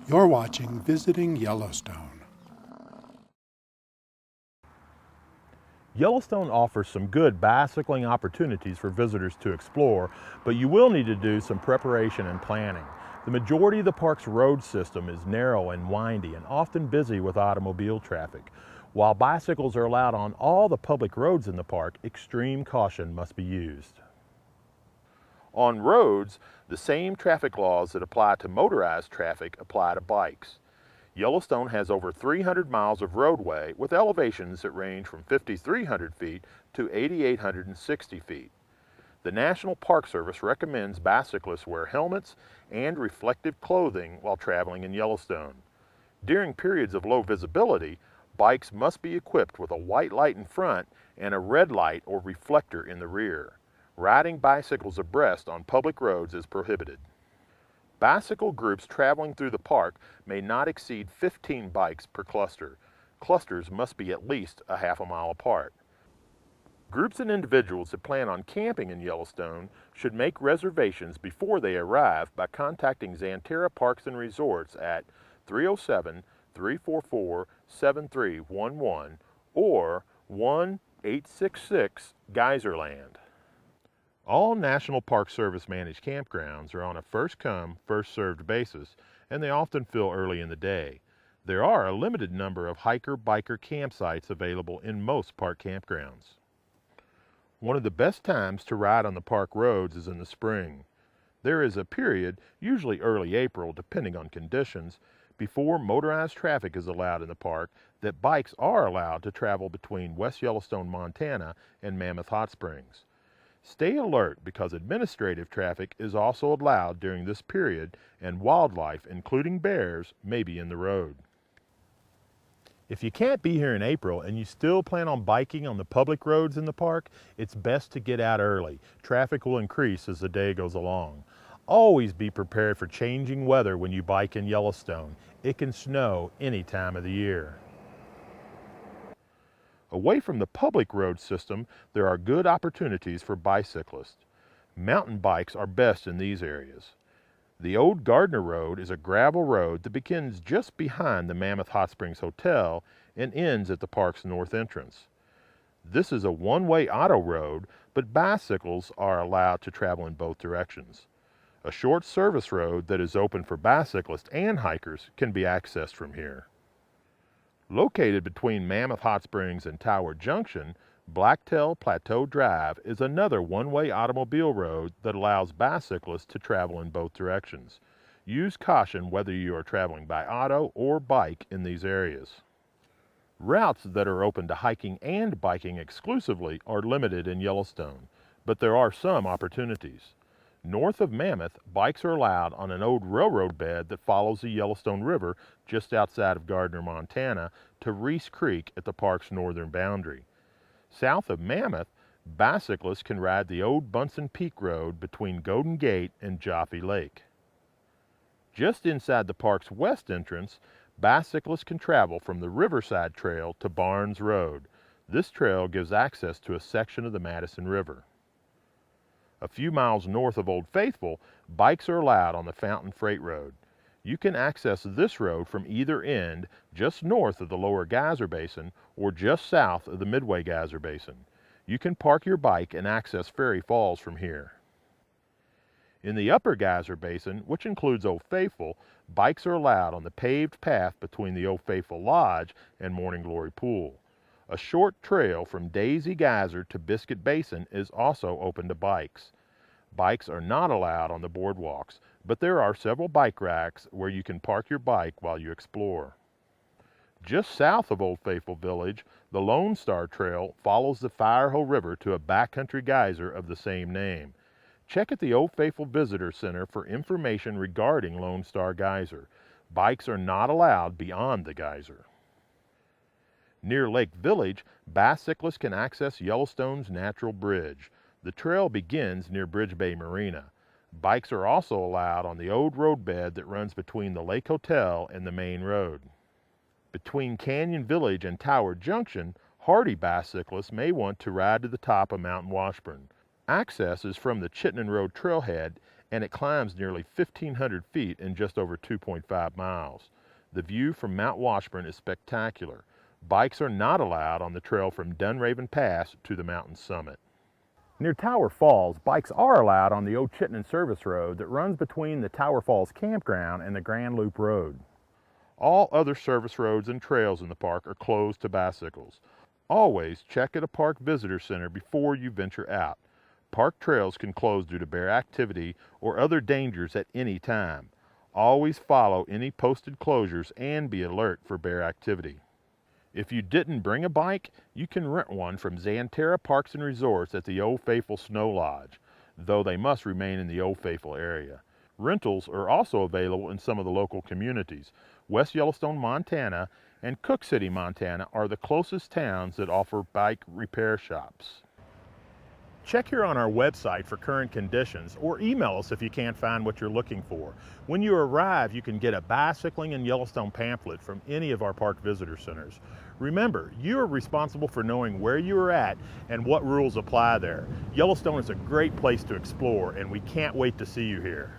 You're watching Visiting Yellowstone. Yellowstone offers some good bicycling opportunities for visitors to explore, but you will need to do some preparation and planning. The majority of the park's road system is narrow and windy and often busy with automobile traffic. While bicycles are allowed on all the public roads in the park, extreme caution must be used. On roads, the same traffic laws that apply to motorized traffic apply to bikes. Yellowstone has over 300 miles of roadway with elevations that range from 5,300 feet to 8,860 feet. The National Park Service recommends bicyclists wear helmets and reflective clothing while traveling in Yellowstone. During periods of low visibility, bikes must be equipped with a white light in front and a red light or reflector in the rear. Riding bicycles abreast on public roads is prohibited. Bicycle groups traveling through the park may not exceed 15 bikes per cluster. Clusters must be at least a half a mile apart. Groups and individuals that plan on camping in Yellowstone should make reservations before they arrive by contacting Xanterra Parks and Resorts at 307-344-7311 or 1-866-Geyserland. All National Park Service managed campgrounds are on a first-come, first-served basis, and they often fill early in the day. There are a limited number of hiker-biker campsites available in most park campgrounds. One of the best times to ride on the park roads is in the spring. There is a period, usually early April depending on conditions, before motorized traffic is allowed in the park that bikes are allowed to travel between West Yellowstone, Montana and Mammoth Hot Springs. Stay alert because administrative traffic is also allowed during this period and wildlife, including bears, may be in the road. If you can't be here in April and you still plan on biking on the public roads in the park, it's best to get out early. Traffic will increase as the day goes along. Always be prepared for changing weather when you bike in Yellowstone. It can snow any time of the year. Away from the public road system, there are good opportunities for bicyclists. Mountain bikes are best in these areas. The Old Gardner Road is a gravel road that begins just behind the Mammoth Hot Springs Hotel and ends at the park's north entrance. This is a one-way auto road, but bicycles are allowed to travel in both directions. A short service road that is open for bicyclists and hikers can be accessed from here. Located between Mammoth Hot Springs and Tower Junction, Blacktail Plateau Drive is another one-way automobile road that allows bicyclists to travel in both directions. Use caution whether you are traveling by auto or bike in these areas. Routes that are open to hiking and biking exclusively are limited in Yellowstone, but there are some opportunities. North of Mammoth, bikes are allowed on an old railroad bed that follows the Yellowstone River just outside of Gardner, Montana, to Reese Creek at the park's northern boundary. South of Mammoth, bicyclists can ride the old Bunsen Peak Road between Golden Gate and Jaffe Lake. Just inside the park's west entrance, bicyclists can travel from the Riverside Trail to Barnes Road. This trail gives access to a section of the Madison River. A few miles north of Old Faithful, bikes are allowed on the Fountain Freight Road. You can access this road from either end, just north of the Lower Geyser Basin or just south of the Midway Geyser Basin. You can park your bike and access Ferry Falls from here. In the Upper Geyser Basin, which includes Old Faithful, bikes are allowed on the paved path between the Old Faithful Lodge and Morning Glory Pool. A short trail from Daisy Geyser to Biscuit Basin is also open to bikes. Bikes are not allowed on the boardwalks, but there are several bike racks where you can park your bike while you explore. Just south of Old Faithful Village, the Lone Star Trail follows the Firehill River to a backcountry geyser of the same name. Check at the Old Faithful Visitor Center for information regarding Lone Star Geyser. Bikes are not allowed beyond the geyser. Near Lake Village, bicyclists can access Yellowstone's Natural Bridge. The trail begins near Bridge Bay Marina. Bikes are also allowed on the old roadbed that runs between the Lake Hotel and the main road. Between Canyon Village and Tower Junction, hardy bicyclists may want to ride to the top of Mount Washburn. Access is from the Chittenden Road trailhead and it climbs nearly 1,500 feet in just over 2.5 miles. The view from Mount Washburn is spectacular. Bikes are not allowed on the trail from Dunraven Pass to the mountain summit. Near Tower Falls, bikes are allowed on the Old Chittenden Service Road that runs between the Tower Falls Campground and the Grand Loop Road. All other service roads and trails in the park are closed to bicycles. Always check at a park visitor center before you venture out. Park trails can close due to bear activity or other dangers at any time. Always follow any posted closures and be alert for bear activity. If you didn't bring a bike, you can rent one from Xanterra Parks and Resorts at the Old Faithful Snow Lodge, though they must remain in the Old Faithful area. Rentals are also available in some of the local communities. West Yellowstone, Montana, and Cook City, Montana are the closest towns that offer bike repair shops. Check here on our website for current conditions or email us if you can't find what you're looking for. When you arrive, you can get a Bicycling in Yellowstone pamphlet from any of our park visitor centers. Remember, you are responsible for knowing where you are at and what rules apply there. Yellowstone is a great place to explore, and we can't wait to see you here.